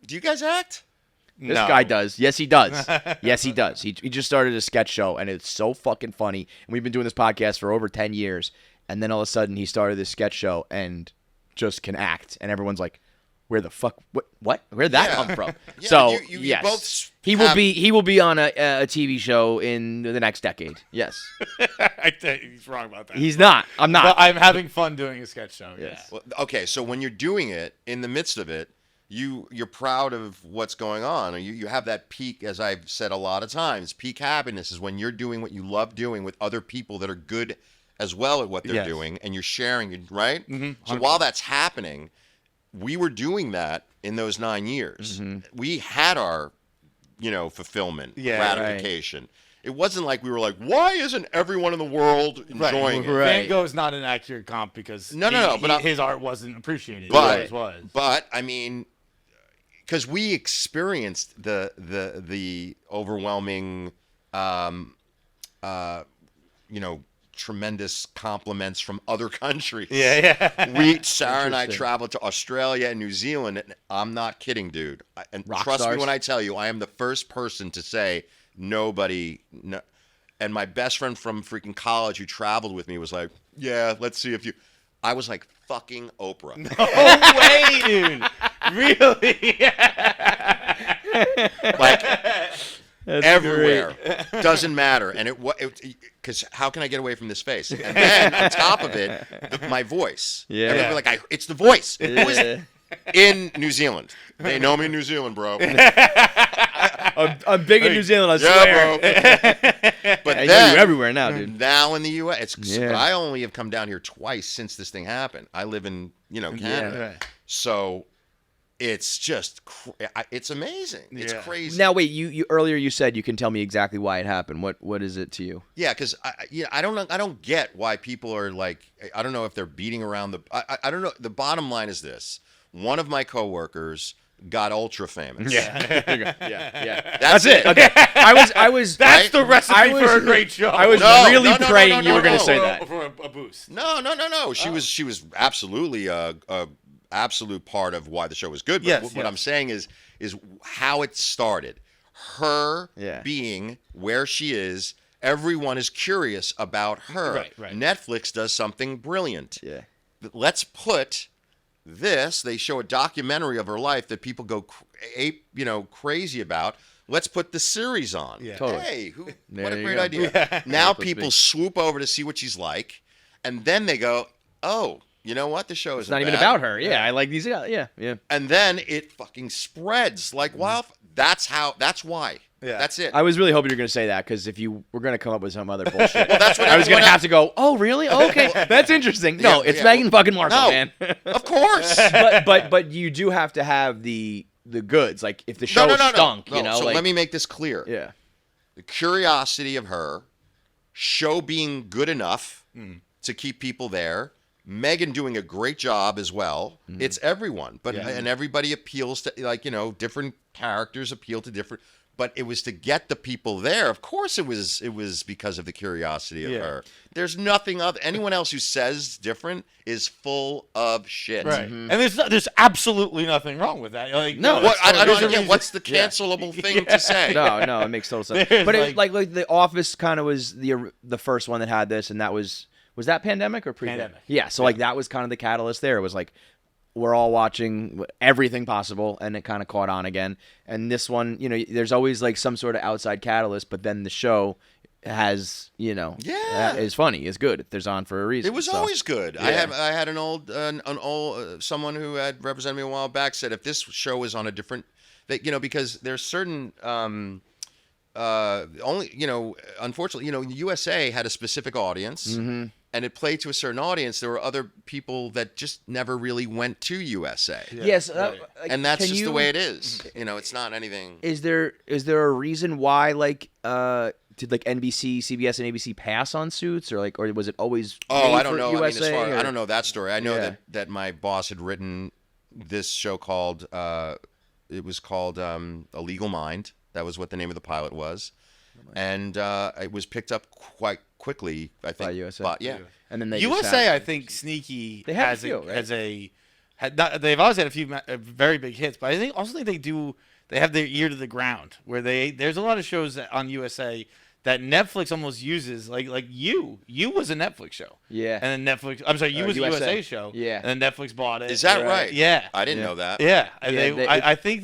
Do you guys act? This guy does. Yes, he does. Yes, he does. He just started a sketch show, and it's so fucking funny. And we've been doing this podcast for over 10 years. And then all of a sudden, he started this sketch show and just can act. And everyone's like, where the fuck? What? Where'd that come from? Yeah, so, you yes. both he will be on a TV show in the next decade. Yes. I think he's wrong about that. He's not. I'm not. But I'm having fun doing a sketch show. Yes. Well, okay, so when you're doing it, in the midst of it, you're proud of what's going on. You have that peak, as I've said a lot of times, peak happiness is when you're doing what you love doing with other people that are good as well at what they're doing, and you're sharing, right? Mm-hmm. So while that's happening, we were doing that in those 9 years. Mm-hmm. We had our, fulfillment, gratification. Right. It wasn't like we were like, why isn't everyone in the world enjoying it? Right. Van Gogh's not an accurate comp because his art wasn't appreciated. But, was. But I mean, because we experienced the overwhelming, tremendous compliments from other countries. Yeah. Sarah and I traveled to Australia and New Zealand, and I'm not kidding, dude. Trust me when I tell you, I am the first person to say nobody. No, and my best friend from freaking college who traveled with me was like, "Yeah, let's see if you." I was like fucking Oprah. No way, dude. Really? Like. That's everywhere. great. Doesn't matter. And because how can I get away from this face? And then on top of it, my voice. Yeah. Everybody like, it's the voice. Yeah. Who is it? In New Zealand. They know me in New Zealand, bro. I'm big in New Zealand, I swear. Bro. But I then, know you everywhere now, dude. now in the U.S., Yeah. I only have come down here twice since this thing happened. I live in, Canada. Yeah, right. So it's just, it's amazing. It's crazy. Now, wait, you earlier you said you can tell me exactly why it happened. What is it to you? Yeah, because I don't know. I don't get why people are like. I don't know if they're beating around the. I don't know. The bottom line is this: one of my coworkers got ultra famous. Yeah. That's it. Okay. I was. That's the recipe for a great show. I was really praying you were going to say that. For a boost. No. She was absolutely a absolute part of why the show was good. But Yes, what I'm saying is how it started. Her Yeah. being where she is, everyone is curious about her. Right. Netflix does something brilliant. Yeah. Let's put this. They show a documentary of her life that people go crazy about. Let's put the series on. Yeah. Totally. Hey, what There a you great go. idea. Yeah. Now Let's people be. swoop over to see what she's like, and then they go, oh, you know what? The show is It's not even about her. Yeah, I like these. Yeah. And then it fucking spreads like wildfire. That's why. Yeah. That's it. I was really hoping you were going to say that because if you were going to come up with some other bullshit, that's what I was going to everyone have to go. Oh, really? Oh, okay, that's interesting. No, it's yeah. Meghan fucking Markle, No. man. Of course. but you do have to have the goods. Like if the show stunk, No. So like, let me make this clear. Yeah. The curiosity of her, show being good enough to keep people there, Meghan doing a great job as well. It's everyone, and everybody appeals to different characters appeal to different. But it was to get the people there. Of course, it was because of the curiosity of her. There's nothing other. Anyone else who says different is full of shit. Right. And there's absolutely nothing wrong with that. Like, No, I don't get what's the cancelable thing to say. No, it makes total sense. There's But it, like The Office kind of was the first one that had this, and that was that pandemic or pre-pandemic? Pandemic. Yeah, so like that was kind of the catalyst there. It was like we're all watching everything possible, and it kind of caught on again. And this one, there's always like some sort of outside catalyst, but then the show has, is funny, is good. There's on for a reason. It was always good. Yeah. I had an old someone who had represented me a while back said if this show was on a different, because there's certain unfortunately, the USA had a specific audience. Mm-hmm. And it played to a certain audience. There were other people that just never really went to USA. Yes, And that's just the way it is. It's not anything. Is there a reason why did NBC, CBS, and ABC pass on Suits, or was it always? Oh, made I don't for know. USA, I don't know that story. I know Yeah. that my boss had written this show called it was called A Legal Mind. That was what the name of the pilot was, and it was picked up quite quickly. I think By USA. But, yeah. And then they USA, just had, I think, sneaky They have a has few, right? has a they've always had a few very big hits, but I think they have their ear to the ground where there's a lot of shows on USA that Netflix almost uses, like You was a Netflix show. Yeah. And then Netflix, I'm sorry, You was a USA show. Yeah. And then Netflix bought it. Is that right? Yeah. I didn't know that. Yeah. I think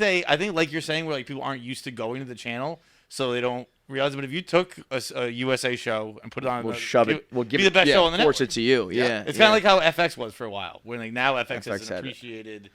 like you're saying, where like people aren't used to going to the channel, so they don't realize it. But if you took a USA show and put it on, we'll shove it. We'll give be the best show on the network. Force it to you. Yeah. It's kind of like how FX was for a while. When like now FX has had an it. appreciated